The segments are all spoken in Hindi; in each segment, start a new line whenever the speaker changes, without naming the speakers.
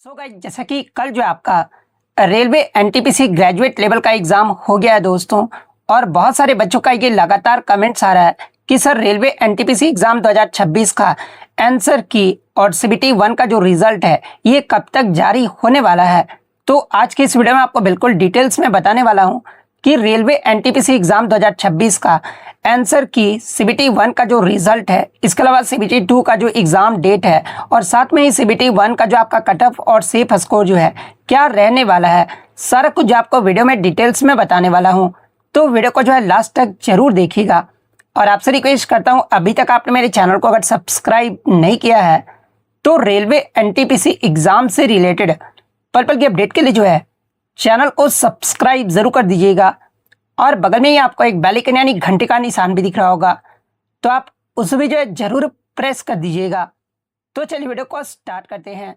गाइस जैसा कि कल जो है आपका रेलवे एनटीपीसी ग्रेजुएट लेवल का एग्जाम हो गया है दोस्तों। और बहुत सारे बच्चों का ये लगातार कमेंट्स आ रहा है कि सर रेलवे एनटीपीसी एग्जाम 2026 का आंसर की और सीबीटी 1 का जो रिजल्ट है ये कब तक जारी होने वाला है। तो आज की इस वीडियो में आपको बिल्कुल डिटेल्स में बताने वाला हूँ कि रेलवे एनटीपीसी एग्जाम 2026 का आंसर की सीबीटी 1 का जो रिजल्ट है, इसके अलावा सीबीटी 2 का जो एग्जाम डेट है और साथ में ही सीबीटी 1 का जो आपका कट ऑफ और सेफ स्कोर जो है क्या रहने वाला है, सारा कुछ जो आपको वीडियो में डिटेल्स में बताने वाला हूं। तो वीडियो को जो है लास्ट तक जरूर देखिएगा। और आपसे रिक्वेस्ट करता हूं, अभी तक आपने मेरे चैनल को अगर सब्सक्राइब नहीं किया है तो रेलवे एनटीपीसी एग्जाम से रिलेटेड पल पल की अपडेट के लिए जो है चैनल को सब्सक्राइब जरूर कर दीजिएगा। और बगल में ही आपको एक बेल आइकन यानी घंटे का निशान भी दिख रहा होगा, तो आप उस भी जो है जरूर प्रेस कर दीजिएगा। तो चलिए वीडियो को स्टार्ट करते हैं।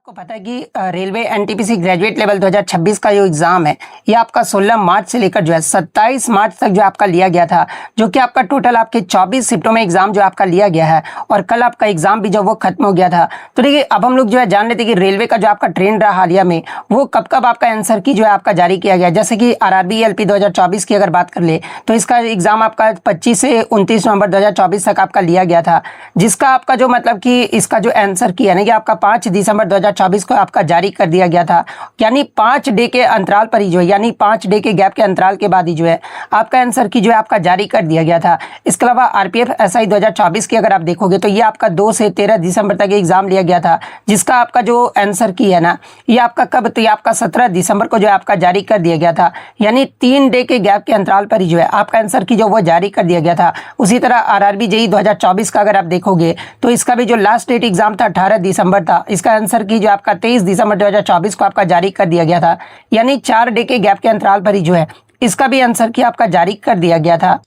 आपको पता है कि रेलवे एनटीपीसी ग्रेजुएट लेवल 2026 का जो एग्जाम है ये आपका 16 मार्च से लेकर जो है 27 मार्च तक जो आपका लिया गया था, जो कि आपका टोटल आपके 24 शिफ्टों में एग्जाम जो आपका लिया गया है। और कल आपका एग्जाम भी जो वो खत्म हो गया था। तो देखिए अब हम लोग जो है जान लेते कि रेलवे का जो आपका ट्रेंड रहा हालिया में वो कब कब आपका आंसर की जो है आपका जारी किया गया। जैसे कि आरआरबी एलपी 2024 की अगर बात कर ले तो इसका एग्जाम आपका 25 से 29 नवंबर 2024 तक आपका लिया गया था, जिसका आपका जो मतलब कि इसका जो आंसर की है ना कि आपका 5 दिसंबर 2024 को आपका जारी कर दिया गया था। यानी 5 डे के अंतराल पर ही जो है, यानी 5 डे के गैप के अंतराल के बाद ही जो है आपका आंसर की जो है आपका जारी कर दिया गया था। इसके अलावा आरपीएफ एसआई 2024 की अगर आप देखोगे तो ये आपका 2 से 13 दिसंबर तक एग्जाम लिया गया था, जिसका आपका जो आंसर की है ना ये आपका कब, तो ये आपका 17 दिसंबर को जो है आपका जारी कर दिया गया था। यानी 3 डे के गैप के अंतराल पर ही जो है आपका आंसर की जो वो जारी कर दिया गया था। उसी तरह आरआरबी जेईई 2024 का अगर आप देखोगे तो इसका भी जो लास्ट डेट एग्जाम था 18 दिसंबर था, इसका आंसर की जो आपका 23 दिसंबर 2024 को आपका जारी कर दिया गया था। यानी 4 डे के गैप के अंतराल पर ही जो है इसका भी आंसर की आपका जारी कर दिया गया था।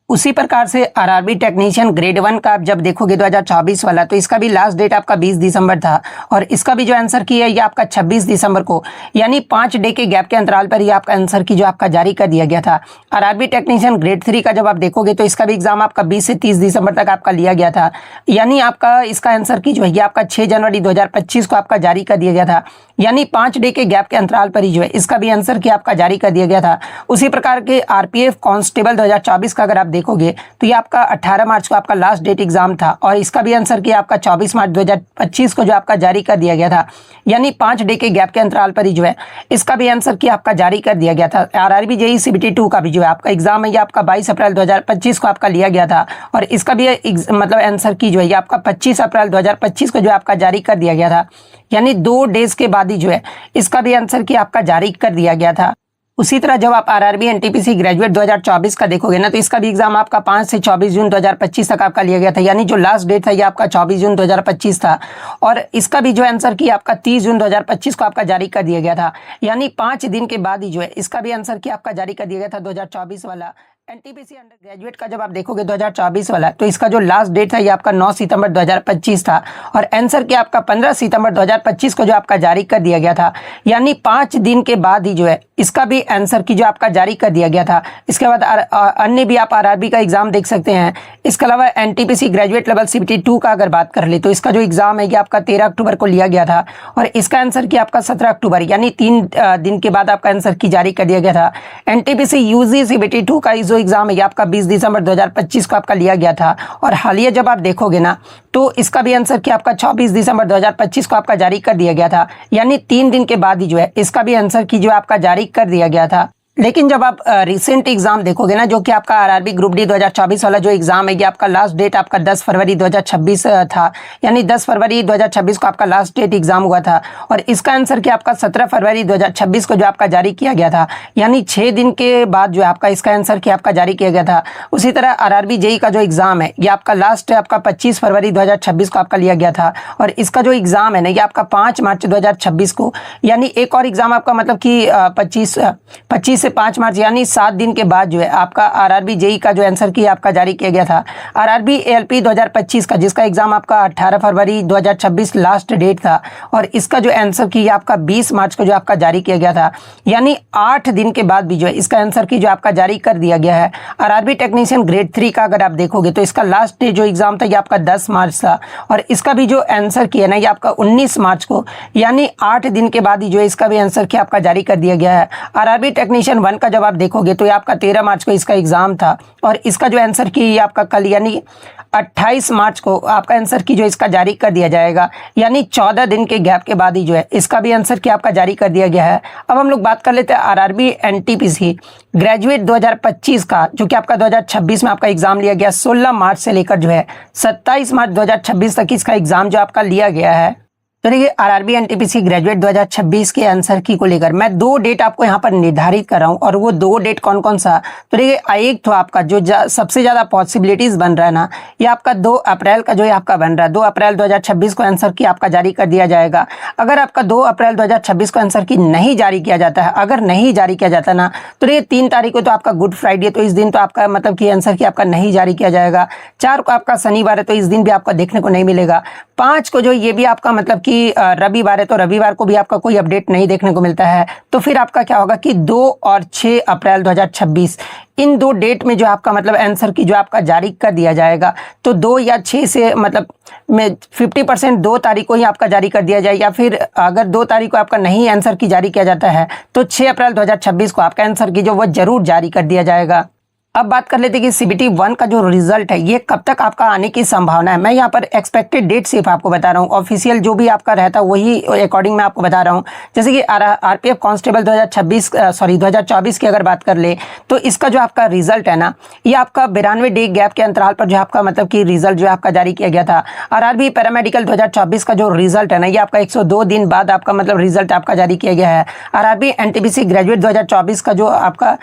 उसी प्रकार से आरआरबी टेक्नीशियन ग्रेड 1 का आप जब देखोगे 2024 वाला, तो इसका भी लास्ट डेट आपका 20 दिसंबर था और इसका भी जो आंसर की है ये आपका 26 दिसंबर को, यानी 5 डे के गैप के अंतराल पर ही आपका आंसर की जो आपका जारी कर दिया गया था। आरआरबी टेक्नीशियन ग्रेड 3 का जब आप देखोगे तो इसका भी एग्जाम आपका 20 से 30 दिसंबर तक आपका लिया गया था। यानी आपका इसका आंसर की जो है ये आपका 6 जनवरी 2025 को आपका जारी कर दिया गया था। यानी 5 डे के गैप के अंतराल पर ही जो है इसका भी आंसर की आपका जारी कर दिया गया था। उसी प्रकार के आरपीएफ कांस्टेबल 2024 का अगर आप देखोगे तो ये आपका 18 मार्च को आपका लास्ट डेट एग्जाम था और इसका भी आंसर की आपका 24 मार्च 2025 को जो आपका जारी कर दिया गया था। यानी 5 डे के गैप के अंतराल पर ही जो है इसका भी आंसर की आपका जारी कर दिया गया था। आरआरबी जेईई सीबीटी 2 का भी जो है आपका एग्जाम है ये आपका 22 अप्रैल 2025 को आपका लिया गया था और इसका भी मतलब आंसर की जो है ये आपका 25 अप्रैल 2025 को जो आपका जारी कर दिया गया था। यानी 2 डेज के बाद ही जो है इसका भी आंसर की आपका जारी कर दिया गया था। उसी तरह जब आप आरआरबी एनटीपीसी ग्रेजुएट 2024 का देखोगे ना तो इसका भी एग्जाम आपका 5 से 24 जून 2025 तक आपका लिया गया था। यानी जो लास्ट डेट था ये आपका 24 जून 2025 था और इसका भी जो आंसर की आपका 30 जून 2025 को आपका जारी कर दिया गया था। यानी 5 दिन के बाद ही जो है इसका भी आंसर की आपका जारी कर दिया गया था 2024 वाला। एनटीपीसी अंडर ग्रेजुएट का जब आप देखोगे 2024 वाला, तो इसका जो लास्ट डेट था ये आपका 9 सितंबर 2025 था और आंसर की आपका 15 सितंबर 2025 को जो आपका जारी कर दिया गया था। यानी 5 दिन के बाद ही जो है इसका भी आंसर की जो आपका जारी कर दिया गया था। इसके बाद अन्य भी आप आरआरबी का एग्जाम देख सकते हैं। इसके अलावा एनटीपीसी ग्रेजुएट लेवल सीबीटी 2 का अगर बात कर ले तो इसका जो एग्जाम है ये आपका 13 अक्टूबर को लिया गया था और इसका आंसर की आपका 17 अक्टूबर यानी 3 दिन के बाद आपका आंसर की जारी कर दिया गया था। एनटीपीसी यूजी सीबीटी 2 का जो एग्जाम है ये आपका 20 दिसंबर 2025 को आपका लिया गया था और हालिया जब आप देखोगे ना तो इसका भी आंसर कि आपका 24 दिसंबर 2025 को आपका जारी कर दिया गया था। यानी 3 दिन के बाद ही जो है इसका भी आंसर की जो आपका जारी कर दिया गया था। लेकिन जब आप रिसेंट एग्जाम देखोगे ना, जो कि आपका आरआरबी ग्रुप डी 2024 वाला जो एग्जाम है ये आपका लास्ट डेट आपका 10 फरवरी 2026 था। यानी 10 फरवरी 2026 को आपका लास्ट डेट एग्जाम हुआ था और इसका आंसर कि आपका 17 फरवरी 2026 को जो आपका जारी किया गया था। यानी 6 दिन के बाद जो आपका इसका आंसर कि आपका जारी किया गया था। उसी तरह आरआरबी जेईई का जो एग्जाम है ये आपका लास्ट आपका 25 फरवरी 2026 को आपका लिया गया था और इसका जो एग्जाम है ना ये आपका 5 मार्च 2026 को, यानी एक और एग्जाम आपका मतलब कि 25 से 5 मार्च यानी 7 दिन के बाद जो है आपका आरआरबी जेई का जो आंसर की आपका जारी किया गया था। आरआरबी एएलपी 2025 का, जिसका एग्जाम आपका 18 फरवरी 2026 लास्ट डेट था, और इसका जो आंसर की आपका 20 मार्च को जो आपका जारी किया गया था, यानी 8 दिन के बाद भी जो है इसका आंसर की जो आपका जारी कर दिया गया है। आरआरबी टेक्नीशियन ग्रेड 3 का अगर आप देखोगे तो इसका लास्ट डे जो एग्जाम था ये आपका 10 मार्च था, और इसका भी जो आंसर की है ना ये आपका 19 मार्च को, यानी 8 दिन के बाद ही जो है इसका भी आंसर की आपका जारी कर दिया गया है। आरआरबी टेक्नीशियन 1 का जब आप देखोगे तो ये आपका 13 मार्च को इसका एग्जाम था, और इसका जो आंसर की आपका कल यानी 28 मार्च को आपका आंसर की जो इसका जारी कर दिया जाएगा, यानी 14 दिन के गैप के बाद ही जो है इसका भी आंसर की आपका जारी कर दिया गया है। अब हम लोग बात कर लेते हैं आरआरबी एनटीपीसी ग्रेजुएट 2025 का, जो कि आपका 2026 में आपका एग्जाम लिया गया। 16 मार्च से लेकर जो है 27 मार्च 2026 तक इसका एग्जाम जो आपका लिया गया है। तो देखिए आरआरबी एनटीपीसी ग्रेजुएट 2026 के आंसर की को लेकर मैं 2 डेट आपको यहाँ पर निर्धारित कर रहा हूँ, और वो 2 डेट कौन कौन सा। तो देखिए एक तो आपका जो सबसे ज़्यादा पॉसिबिलिटीज़ बन रहा है ना, ये आपका 2 अप्रैल का जो है आपका बन रहा है। 2 अप्रैल 2026 को आंसर की आपका जारी कर दिया जाएगा। अगर आपका 2 अप्रैल 2026 को आंसर की नहीं जारी किया जाता है, अगर नहीं जारी किया जाता ना, तो देखिए 3 तारीख को तो आपका गुड फ्राइडे, तो इस दिन तो आपका मतलब कि आंसर की आपका नहीं जारी किया जाएगा। 4 को आपका शनिवार है, तो इस दिन भी आपका देखने को नहीं मिलेगा। 5 को जो ये भी आपका मतलब कि रविवार है, तो रविवार को भी आपका कोई अपडेट नहीं देखने को मिलता है। तो फिर आपका क्या होगा कि 2 और 6 अप्रैल 2026 इन 2 डेट में जो आपका मतलब आंसर की जो आपका जारी कर दिया जाएगा। तो 2 या 6 से मतलब में 50% 2 तारीख को ही आपका जारी कर दिया जाए, या फिर अगर 2 तारीख को आपका नहीं आंसर की जारी किया जाता है तो 6 अप्रैल 2026 को आपका आंसर की जो वो जरूर जारी कर दिया जाएगा। अब बात कर लेते हैं कि सीबीटी 1 का जो रिजल्ट है ये कब तक आपका आने की संभावना है। मैं यहाँ पर एक्सपेक्टेड डेट सिर्फ आपको बता रहा हूँ, ऑफिशियल जो भी आपका रहता है वही अकॉर्डिंग मैं आपको बता रहा हूँ। जैसे कि आरपीएफ कांस्टेबल 2024 की अगर बात कर ले, तो इसका जो आपका रिजल्ट है ना, ये आपका 92 डे गैप के अंतराल पर जो आपका मतलब कि रिजल्ट जो आपका जारी किया गया था। आरआरबी पैरामेडिकल 2024 का जो रिजल्ट है ना, ये आपका 102 दिन बाद आपका मतलब रिजल्ट आपका जारी किया गया है। आरआरबी एनटीपीसी ग्रेजुएट 2024 का जो आपका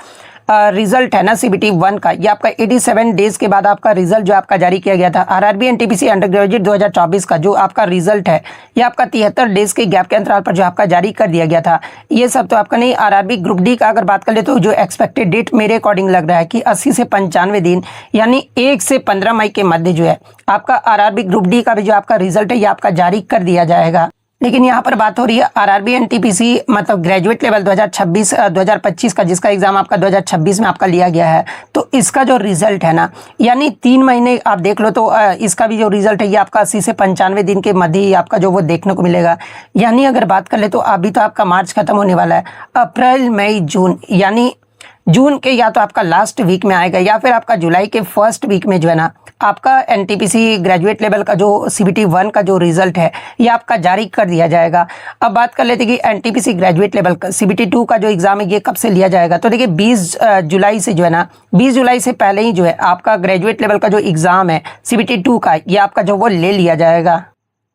रिजल्ट है ना सीबीटी 1 का, ये आपका 87 डेज के बाद आपका रिजल्ट जो आपका जारी किया गया था। आरआरबी एनटीपीसी अंडर ग्रेजुएट 2024 का जो आपका रिजल्ट है ये आपका 73 डेज के गैप के अंतराल पर जो आपका जारी कर दिया गया था। ये सब तो आपका नहीं। आरआरबी ग्रुप डी का अगर बात कर ले तो जो एक्सपेक्टेड डेट मेरे अकॉर्डिंग लग रहा है कि 80 से 95 दिन, यानी 1 से 15 मई के मध्य जो है आपका आरआरबी ग्रुप डी का भी जो आपका रिजल्ट है ये आपका जारी कर दिया जाएगा। लेकिन यहाँ पर बात हो रही है आरआरबी एनटीपीसी मतलब ग्रेजुएट लेवल 2025 का, जिसका एग्जाम आपका 2026 में आपका लिया गया है। तो इसका जो रिजल्ट है ना, यानी 3 महीने आप देख लो, तो इसका भी जो रिजल्ट है ये आपका 80 से 95 दिन के मध्य ही आपका जो वो देखने को मिलेगा। यानी अगर बात कर ले तो अभी तो आपका मार्च खत्म होने वाला है, अप्रैल मई जून, यानी जून के या तो आपका लास्ट वीक में आएगा या फिर आपका जुलाई के फर्स्ट वीक में जो है ना आपका एनटीपीसी ग्रेजुएट लेवल का जो सीबीटी 1 का जो रिजल्ट है ये आपका जारी कर दिया जाएगा। अब बात कर लेते हैं कि एनटीपीसी ग्रेजुएट लेवल का सीबीटी 2 का जो एग्जाम है ये कब से लिया जाएगा। तो देखिए 20 जुलाई से जो है ना, 20 जुलाई से पहले ही जो है आपका ग्रेजुएट लेवल का जो एग्जाम है सीबीटी 2 का ये आपका जो वो ले लिया जाएगा।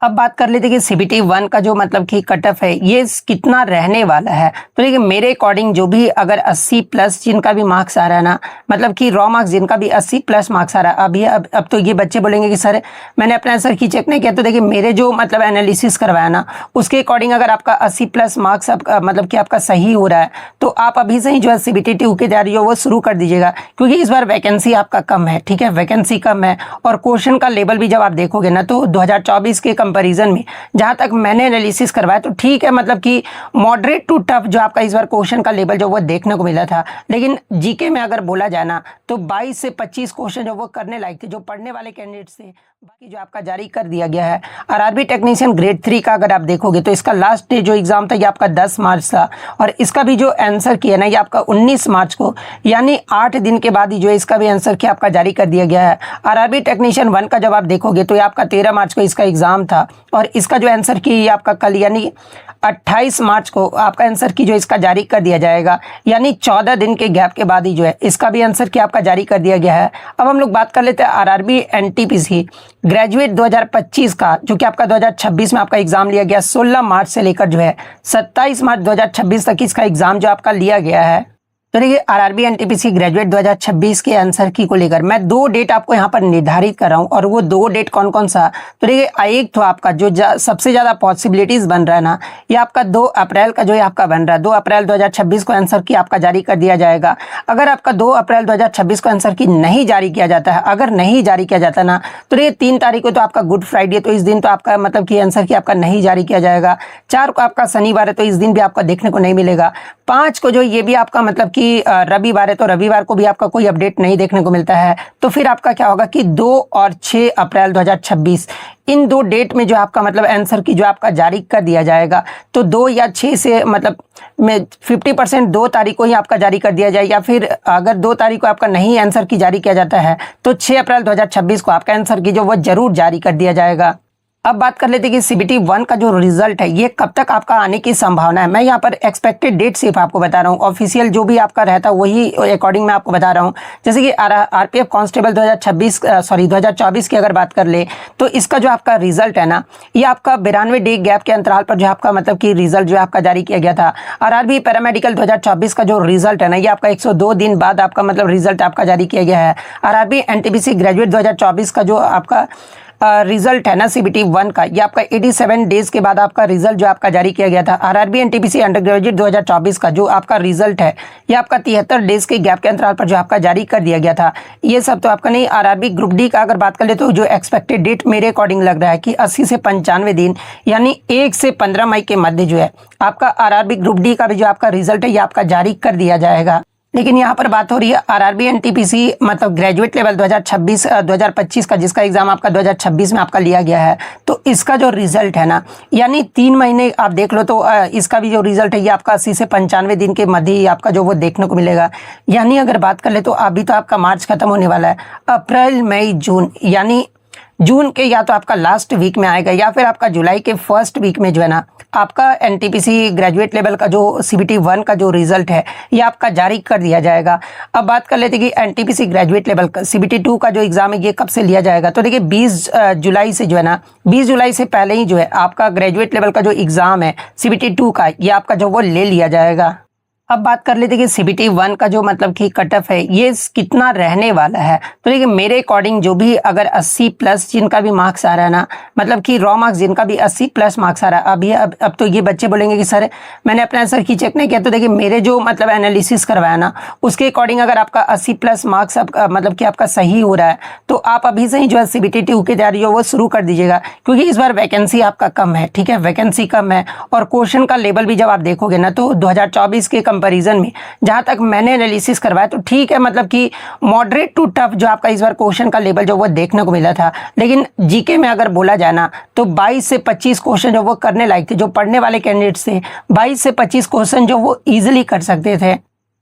अब बात कर लेते हैं कि सीबीटी 1 का जो मतलब कि कट ऑफ है ये कितना रहने वाला है। तो देखिए मेरे अकॉर्डिंग जो भी अगर 80 प्लस जिनका भी मार्क्स आ रहा है ना, मतलब कि रॉ मार्क्स जिनका भी 80 प्लस मार्क्स आ रहा है, अभी अब तो ये बच्चे बोलेंगे कि सर मैंने अपना आंसर की चेक नहीं किया। तो देखिए मेरे जो मतलब एनालिसिस करवाया ना उसके अकॉर्डिंग अगर आपका 80 प्लस मार्क्स मतलब कि आपका सही हो रहा है तो आप अभी से ही जो है सीबीटी 2 की तैयारी वो शुरू कर दीजिएगा, क्योंकि इस बार वैकेंसी आपका कम है। ठीक है, वैकेंसी कम है और क्वेश्चन का लेवल भी जब आप देखोगे ना तो 2024 के कंपैरिजन में जहां तक मैंने एनालिसिस करवाया तो ठीक है, मतलब कि मॉडरेट टू टफ जो आपका इस बार क्वेश्चन का लेवल जो वो देखने को मिला था। लेकिन जीके में अगर बोला जाए ना तो 22 से 25 क्वेश्चन जो वो करने लायक थे, जो पढ़ने वाले कैंडिडेट थे, बाकी जो आपका जारी कर दिया गया है। आरआरबी टेक्नीशियन ग्रेड 3 का अगर आप देखोगे तो इसका लास्ट डे जो एग्जाम था ये आपका 10 मार्च था, और इसका भी जो आंसर किया ना ये आपका 19 मार्च को, यानी 8 दिन के बाद ही जो है इसका भी आंसर किया आपका जारी कर दिया गया है। आरआरबी टेक्नीशियन 1 का जब आप देखोगे तो ये आपका 13 मार्च को इसका एग्जाम था, और इसका जो आंसर की ये आपका कल यानी 28 मार्च को आपका आंसर की जो इसका जारी कर दिया जाएगा, यानी 14 दिन के गैप के बाद ही जो है इसका भी आंसर की आपका जारी कर दिया गया है। अब हम लोग बात कर लेते हैं आरआरबी एनटीपीसी ग्रेजुएट 2025 का, जो कि आपका 2026 में आपका एग्जाम लिया गया। 16 मार्च से लेकर जो है 27 मार्च 2026 तक इसका एग्जाम जो आपका लिया गया है। तो देखिए आरआरबी एनटीपीसी ग्रेजुएट 2026 के आंसर की को लेकर मैं 2 डेट आपको यहाँ पर निर्धारित कर रहा हूँ, और वो 2 डेट कौन कौन सा। तो देखिए एक तो आपका जो सबसे ज़्यादा पॉसिबिलिटीज़ बन रहा है ना, ये आपका 2 अप्रैल का जो है आपका बन रहा है। 2 अप्रैल 2026 को आंसर की आपका जारी कर दिया जाएगा। अगर आपका 2 अप्रैल 2026 को आंसर की नहीं जारी किया जाता है, अगर नहीं जारी किया जाता ना, तो देखिए 3 तारीख को तो आपका गुड फ्राइडे, तो इस दिन तो आपका मतलब कि आंसर की आपका नहीं जारी किया जाएगा। 4 को आपका शनिवार है, तो इस दिन भी आपका देखने को नहीं मिलेगा। 5 को जो ये भी आपका मतलब कि रविवार है, तो रविवार को भी आपका कोई अपडेट नहीं देखने को मिलता है। तो फिर आपका क्या होगा कि 2 और 6 अप्रैल 2026 इन 2 डेट में जो आपका मतलब आंसर की जो आपका जारी कर दिया जाएगा। तो 2 या 6 से मतलब में 50% 2 तारीख को ही आपका जारी कर दिया जाए, या फिर अगर 2 तारीख को आपका नहीं आंसर की जारी किया जाता है तो 6 अप्रैल 2026 को आपका आंसर की जो वो जरूर जारी कर दिया जाएगा। अब बात कर लेते हैं कि सीबीटी 1 का जो रिजल्ट है ये कब तक आपका आने की संभावना है। मैं यहाँ पर एक्सपेक्टेड डेट सिर्फ आपको बता रहा हूँ, ऑफिशियल जो भी आपका रहता है वही अकॉर्डिंग मैं आपको बता रहा हूँ। जैसे कि आरपीएफ कांस्टेबल 2024 की अगर बात कर ले, तो इसका जो आपका रिजल्ट है ना, ये आपका 92 डे गैप के अंतराल पर जो आपका मतलब कि रिजल्ट जो आपका जारी किया गया था। आरआरबी पैरामेडिकल 2024 का जो रिजल्ट है ना, ये आपका 102 दिन बाद आपका मतलब रिजल्ट आपका जारी किया गया है। आरआरबी एनटीपीसी ग्रेजुएट 2024 का जो आपका रिजल्ट है ना सीबीटी 1 का, ये आपका 87 डेज के बाद आपका रिजल्ट जो आपका जारी किया गया था। आरआरबी एनटीपीसी अंडर ग्रेजुएट 2024 का जो आपका रिजल्ट है, ये आपका 73 डेज के गैप के अंतराल पर जो आपका जारी कर दिया गया था। ये सब तो आपका नहीं। आरआरबी ग्रुप डी का अगर बात कर ले, तो जो एक्सपेक्टेड डेट मेरे अकॉर्डिंग लग रहा है कि 80 से 95 दिन, यानी 1 से 15 मई के मध्य जो है आपका आरआरबी ग्रुप डी का भी जो आपका रिजल्ट है ये आपका जारी कर दिया जाएगा। लेकिन यहाँ पर बात हो रही है आरआरबी एनटीपीसी मतलब ग्रेजुएट लेवल 2025 का, जिसका एग्जाम आपका 2026 में आपका लिया गया है। तो इसका जो रिजल्ट है ना, यानी 3 महीने आप देख लो, तो इसका भी जो रिजल्ट है ये आपका 80 से 95 दिन के मध्य ही आपका जो वो देखने को मिलेगा। यानी अगर बात कर ले तो अभी तो आपका मार्च खत्म होने वाला है, अप्रैल मई जून, यानी जून के या तो आपका लास्ट वीक में आएगा, या फिर आपका जुलाई के फर्स्ट वीक में जो है ना आपका एनटीपीसी ग्रेजुएट लेवल का जो सीबीटी 1 का जो रिजल्ट है ये आपका जारी कर दिया जाएगा। अब बात कर लेते हैं कि एनटीपीसी ग्रेजुएट लेवल का सीबीटी 2 का जो एग्जाम है ये कब से लिया जाएगा। तो देखिए 20 जुलाई से जो है ना, 20 जुलाई से पहले ही जो है आपका ग्रेजुएट लेवल का जो एग्जाम है सीबीटी 2 का, ये आपका जो वो ले लिया जाएगा। अब बात कर लेते हैं कि सीबीटी 1 का जो मतलब कि कट ऑफ है ये कितना रहने वाला है। तो देखिए मेरे अकॉर्डिंग जो भी अगर 80 प्लस जिनका भी मार्क्स आ रहा है ना, मतलब कि रॉ मार्क्स जिनका भी 80 प्लस मार्क्स आ रहा है, अब तो ये बच्चे बोलेंगे कि सर मैंने अपना आंसर की चेक नहीं किया। तो देखिए मेरे जो मतलब एनालिसिस करवाया ना, उसके अकॉर्डिंग अगर आपका 80 प्लस मार्क्स मतलब कि आपका सही हो रहा है, तो आप अभी से ही जो है सीबीटी 2 की तैयारी जो वो शुरू कर दीजिएगा, क्योंकि इस बार वैकेंसी आपका कम है। ठीक है, वैकेंसी कम है, और क्वेश्चन का लेवल भी जब आप देखोगे ना, तो 2024 के कंपैरिजन में जहां तक मैंने एनालिसिस करवाया तो ठीक है, मतलब कि मॉडरेट टू टफ जो आपका इस बार क्वेश्चन का लेवल जो वो देखने को मिला था। लेकिन जीके में अगर बोला जाए ना, तो 22 से 25 क्वेश्चन जो वो करने लायक थे, जो पढ़ने वाले कैंडिडेट्स थे 22 से 25 क्वेश्चन जो वो इजीली कर सकते थे।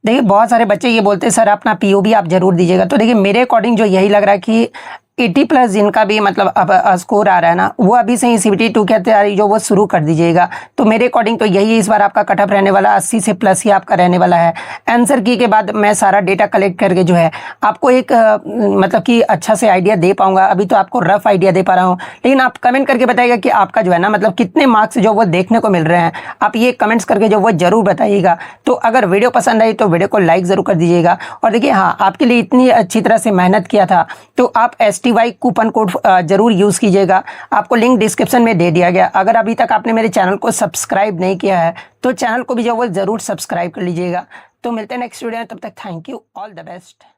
देखिए बहुत सारे बच्चे ये बोलते हैं सर अपना पीओबी आप जरूर दीजिएगा। तो देखिए मेरे अकॉर्डिंग जो यही लग रहा है कि 80 प्लस जिनका भी मतलब अब स्कोर आ रहा है ना, वो अभी से ही सीबीटी 2 की तैयारी जो वो शुरू कर दीजिएगा। तो मेरे अकॉर्डिंग तो यही इस बार आपका कट ऑफ रहने वाला 80 से प्लस ही आपका रहने वाला है। आंसर की के बाद मैं सारा डेटा कलेक्ट करके जो है आपको एक मतलब कि अच्छा से आइडिया दे पाऊंगा। अभी तो आपको रफ आइडिया दे पा रहा हूँ, लेकिन आप कमेंट करके बताइएगा कि आपका जो है ना मतलब कितने मार्क्स जो वो देखने को मिल रहे हैं। आप ये कमेंट्स करके जो वो जरूर बताइएगा। तो अगर वीडियो पसंद आई तो वीडियो को लाइक जरूर कर दीजिएगा। और देखिए हाँ, आपके लिए इतनी अच्छी तरह से मेहनत किया था, तो आप STY कूपन कोड जरूर यूज कीजिएगा। आपको लिंक डिस्क्रिप्शन में दे दिया गया। अगर अभी तक आपने मेरे चैनल को सब्सक्राइब नहीं किया है तो चैनल को भी जो वो जरूर सब्सक्राइब कर लीजिएगा। तो मिलते हैं नेक्स्ट वीडियो में, तब तक thank you, all the best.